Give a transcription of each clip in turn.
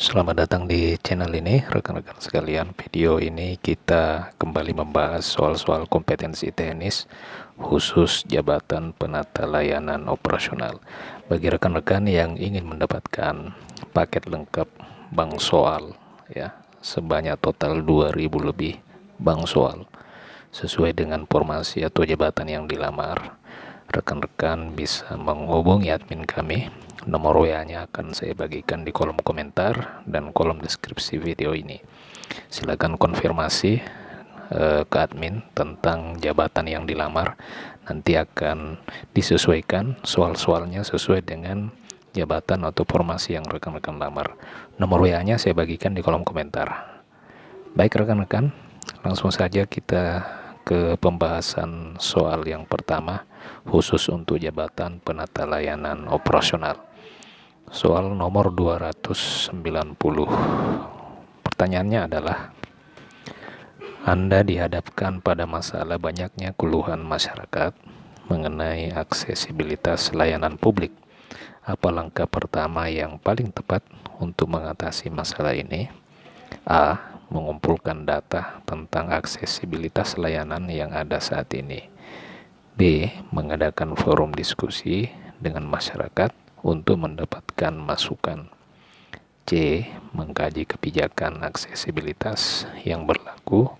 Selamat datang di channel ini, rekan-rekan sekalian. Video ini kita kembali membahas soal-soal kompetensi teknis khusus jabatan penata layanan operasional. Bagi rekan-rekan yang ingin mendapatkan paket lengkap bank soal ya, sebanyak total 2000 lebih bank soal sesuai dengan formasi atau jabatan yang dilamar, rekan-rekan bisa menghubungi admin kami. Nomor WA-nya akan saya bagikan di kolom komentar dan kolom deskripsi video ini. Silakan konfirmasi ke admin tentang jabatan yang dilamar. Nanti akan disesuaikan soal-soalnya sesuai dengan jabatan atau formasi yang rekan-rekan lamar. Nomor WA-nya saya bagikan di kolom komentar. Baik rekan-rekan, langsung saja kita ke pembahasan soal yang pertama khusus untuk jabatan penata layanan operasional. Soal nomor 290. Pertanyaannya adalah, Anda dihadapkan pada masalah banyaknya keluhan masyarakat mengenai aksesibilitas layanan publik. Apa langkah pertama yang paling tepat untuk mengatasi masalah ini? A. Mengumpulkan data tentang aksesibilitas layanan yang ada saat ini. B. Mengadakan forum diskusi dengan masyarakat untuk mendapatkan masukan. C. Mengkaji kebijakan aksesibilitas yang berlaku.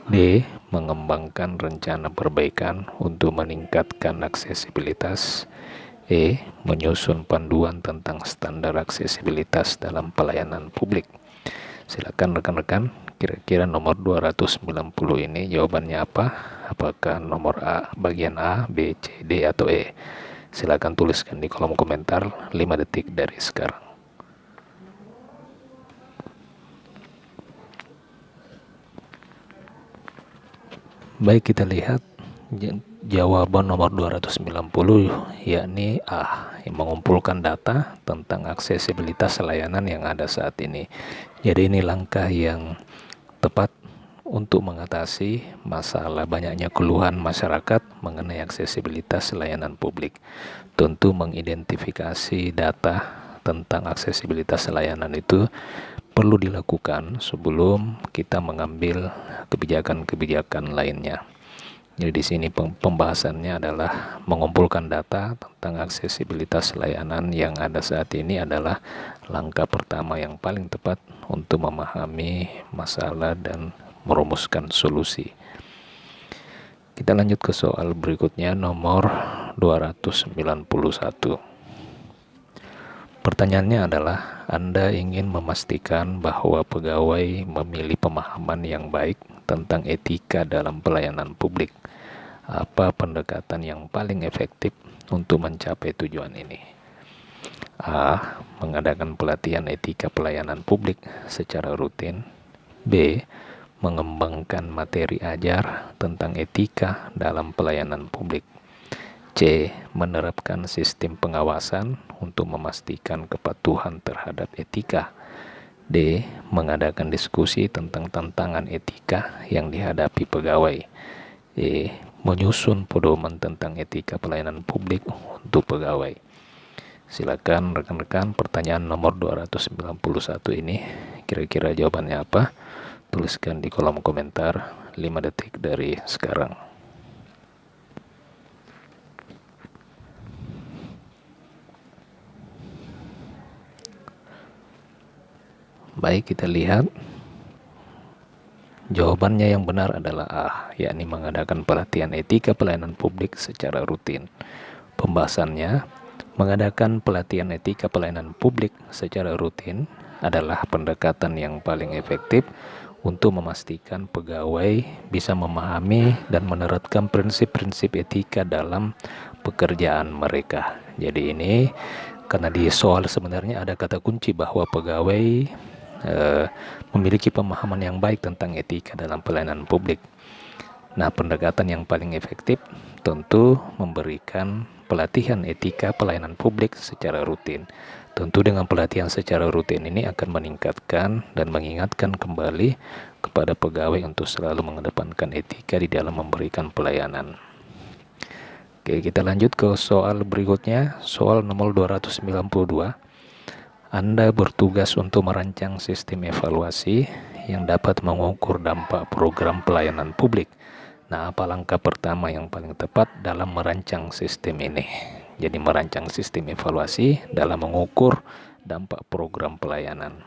D. Mengembangkan rencana perbaikan untuk meningkatkan aksesibilitas. E. Menyusun panduan tentang standar aksesibilitas dalam pelayanan publik. Silakan rekan-rekan, kira-kira nomor 290 ini jawabannya apa? Apakah nomor A, bagian A, B, C, D, atau E? Silakan tuliskan di kolom komentar 5 detik dari sekarang. Baik, kita lihat jawaban nomor 290 yakni A, yang mengumpulkan data tentang aksesibilitas layanan yang ada saat ini. Jadi ini langkah yang tepat untuk mengatasi masalah banyaknya keluhan masyarakat mengenai aksesibilitas layanan publik. Tentu mengidentifikasi data tentang aksesibilitas layanan itu perlu dilakukan sebelum kita mengambil kebijakan-kebijakan lainnya. Jadi di sini pembahasannya adalah mengumpulkan data tentang aksesibilitas layanan yang ada saat ini adalah langkah pertama yang paling tepat untuk memahami masalah dan merumuskan solusi. Kita lanjut ke soal berikutnya, nomor 291. Pertanyaannya adalah, Anda ingin memastikan bahwa pegawai memilih pemahaman yang baik tentang etika dalam pelayanan publik. Apa pendekatan yang paling efektif untuk mencapai tujuan ini? A. Mengadakan pelatihan etika pelayanan publik secara rutin. B. Mengembangkan materi ajar tentang etika dalam pelayanan publik. C. Menerapkan sistem pengawasan untuk memastikan kepatuhan terhadap etika. D. Mengadakan diskusi tentang tantangan etika yang dihadapi pegawai. E. Menyusun pedoman tentang etika pelayanan publik untuk pegawai. Silakan rekan-rekan, pertanyaan nomor 291 ini kira-kira jawabannya apa? Tuliskan di kolom komentar 5 detik dari sekarang. Baik, kita lihat jawabannya yang benar adalah A, yakni mengadakan pelatihan etika pelayanan publik secara rutin. Pembahasannya, mengadakan pelatihan etika pelayanan publik secara rutin adalah pendekatan yang paling efektif untuk memastikan pegawai bisa memahami dan menerapkan prinsip-prinsip etika dalam pekerjaan mereka. Jadi ini karena di soal sebenarnya ada kata kunci bahwa pegawai memiliki pemahaman yang baik tentang etika dalam pelayanan publik. Nah, pendekatan yang paling efektif tentu memberikan pelatihan etika pelayanan publik secara rutin. Tentu dengan pelatihan secara rutin ini akan meningkatkan dan mengingatkan kembali kepada pegawai untuk selalu mengedepankan etika di dalam memberikan pelayanan. Oke, kita lanjut ke soal berikutnya, soal nomor 292. Anda bertugas untuk merancang sistem evaluasi yang dapat mengukur dampak program pelayanan publik. Nah, apa langkah pertama yang paling tepat dalam merancang sistem ini? Jadi merancang sistem evaluasi dalam mengukur dampak program pelayanan.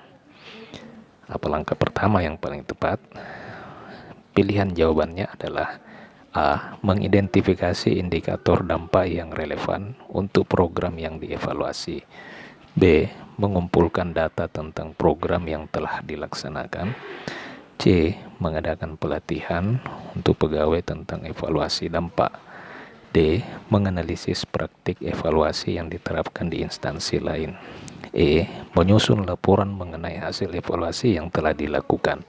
Apa langkah pertama yang paling tepat? Pilihan jawabannya adalah A. Mengidentifikasi indikator dampak yang relevan untuk program yang dievaluasi. B. Mengumpulkan data tentang program yang telah dilaksanakan. C. Mengadakan pelatihan untuk pegawai tentang evaluasi dampak. D. Menganalisis praktik evaluasi yang diterapkan di instansi lain. E. Menyusun laporan mengenai hasil evaluasi yang telah dilakukan.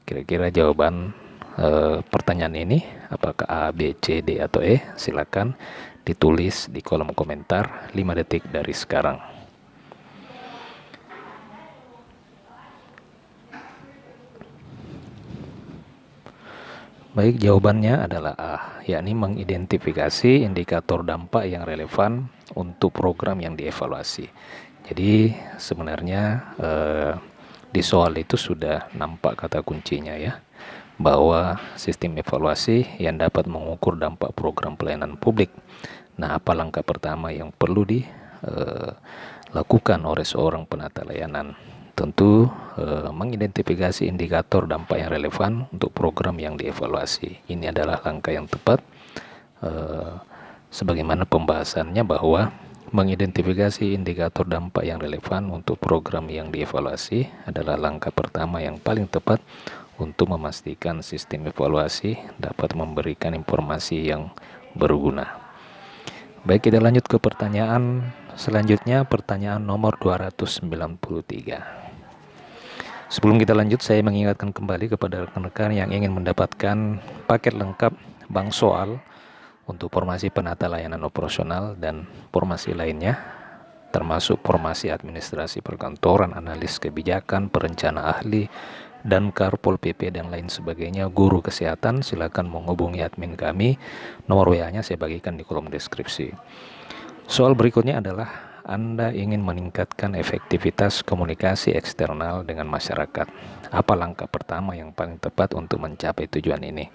Kira-kira jawaban pertanyaan ini apakah A, B, C, D, atau E? Silakan ditulis di kolom komentar 5 detik dari sekarang. Baik, jawabannya adalah A, yakni mengidentifikasi indikator dampak yang relevan untuk program yang dievaluasi. Jadi sebenarnya di soal itu sudah nampak kata kuncinya ya, bahwa sistem evaluasi yang dapat mengukur dampak program pelayanan publik. Nah, apa langkah pertama yang perlu dilakukan oleh seorang penata layanan? Tentu mengidentifikasi indikator dampak yang relevan untuk program yang dievaluasi. Ini adalah langkah yang tepat, sebagaimana pembahasannya bahwa mengidentifikasi indikator dampak yang relevan untuk program yang dievaluasi adalah langkah pertama yang paling tepat untuk memastikan sistem evaluasi dapat memberikan informasi yang berguna. Baik, kita lanjut ke pertanyaan selanjutnya, pertanyaan nomor 293. Sebelum kita lanjut, saya mengingatkan kembali kepada rekan-rekan yang ingin mendapatkan paket lengkap bank soal untuk formasi penata layanan operasional dan formasi lainnya, termasuk formasi administrasi perkantoran, analis kebijakan, perencana ahli, dan Karpol PP dan lain sebagainya, guru kesehatan, silakan menghubungi admin kami. Nomor WA-nya saya bagikan di kolom deskripsi. Soal berikutnya adalah Anda ingin meningkatkan efektivitas komunikasi eksternal dengan masyarakat. Apa langkah pertama yang paling tepat untuk mencapai tujuan ini?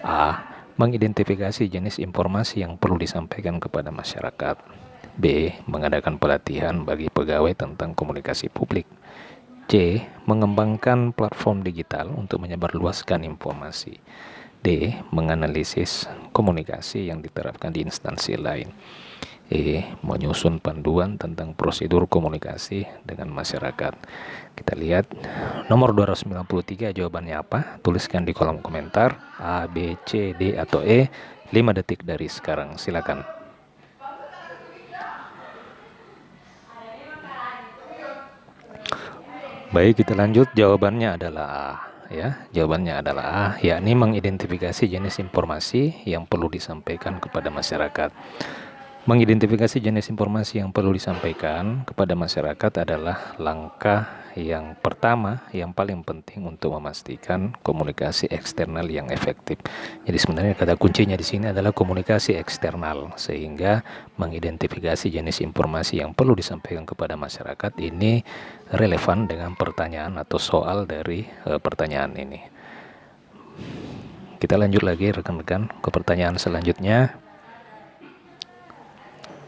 A. Mengidentifikasi jenis informasi yang perlu disampaikan kepada masyarakat. B. Mengadakan pelatihan bagi pegawai tentang komunikasi publik. C. Mengembangkan platform digital untuk menyebarluaskan informasi. D. Menganalisis komunikasi yang diterapkan di instansi lain. E. Menyusun panduan tentang prosedur komunikasi dengan masyarakat. Kita lihat nomor 293 jawabannya apa? Tuliskan di kolom komentar A, B, C, D, atau E. 5 detik dari sekarang, silakan. Baik, kita lanjut. Jawabannya adalah A, ya. Jawabannya adalah A, yakni mengidentifikasi jenis informasi yang perlu disampaikan kepada masyarakat. Mengidentifikasi jenis informasi yang perlu disampaikan kepada masyarakat adalah langkah yang pertama yang paling penting untuk memastikan komunikasi eksternal yang efektif. Jadi sebenarnya kata kuncinya di sini adalah komunikasi eksternal, sehingga mengidentifikasi jenis informasi yang perlu disampaikan kepada masyarakat ini relevan dengan pertanyaan atau soal dari pertanyaan ini. Kita lanjut lagi rekan-rekan ke pertanyaan selanjutnya.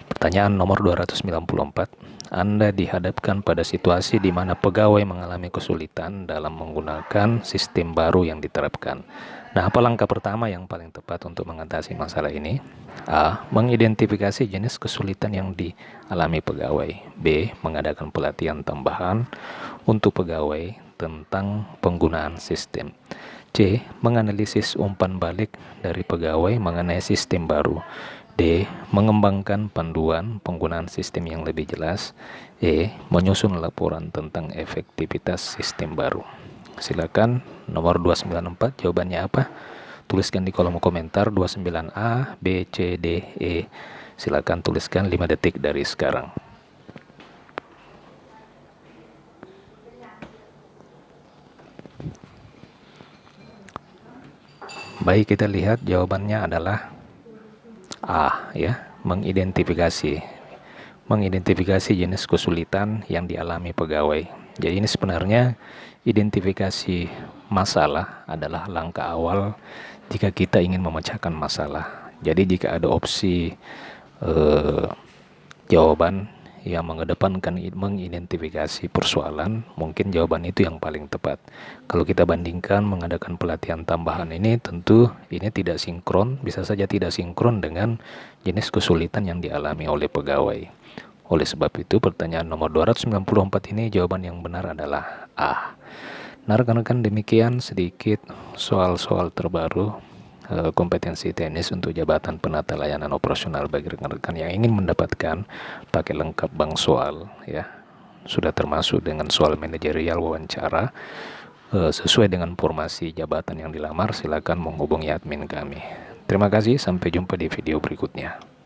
Pertanyaan nomor 294. Anda dihadapkan pada situasi di mana pegawai mengalami kesulitan dalam menggunakan sistem baru yang diterapkan. Nah, apa langkah pertama yang paling tepat untuk mengatasi masalah ini? A. Mengidentifikasi jenis kesulitan yang dialami pegawai. B. Mengadakan pelatihan tambahan untuk pegawai tentang penggunaan sistem. C. Menganalisis umpan balik dari pegawai mengenai sistem baru. D. Mengembangkan panduan penggunaan sistem yang lebih jelas. E. Menyusun laporan tentang efektivitas sistem baru. Silakan nomor 294 jawabannya apa? Tuliskan di kolom komentar 29A, B, C, D, E. Silakan tuliskan 5 detik dari sekarang. Baik, kita lihat jawabannya adalah A, ya, mengidentifikasi. mengidentifikasi jenis kesulitan yang dialami pegawai. Jadi ini sebenarnya identifikasi masalah adalah langkah awal jika kita ingin memecahkan masalah. Jadi jika ada opsi jawaban yang mengedepankan mengidentifikasi persoalan, mungkin jawaban itu yang paling tepat. Kalau kita bandingkan mengadakan pelatihan tambahan ini, tentu ini tidak sinkron, bisa saja tidak sinkron dengan jenis kesulitan yang dialami oleh pegawai. Oleh sebab itu, pertanyaan nomor 294 ini jawaban yang benar adalah A. Nah, rekan-rekan, demikian sedikit soal-soal terbaru kompetensi teknis untuk jabatan penata layanan operasional bagi rekan-rekan yang ingin mendapatkan paket lengkap bank soal, ya. Sudah termasuk dengan soal manajerial wawancara sesuai dengan formasi jabatan yang dilamar. Silakan menghubungi admin kami. Terima kasih, sampai jumpa di video berikutnya.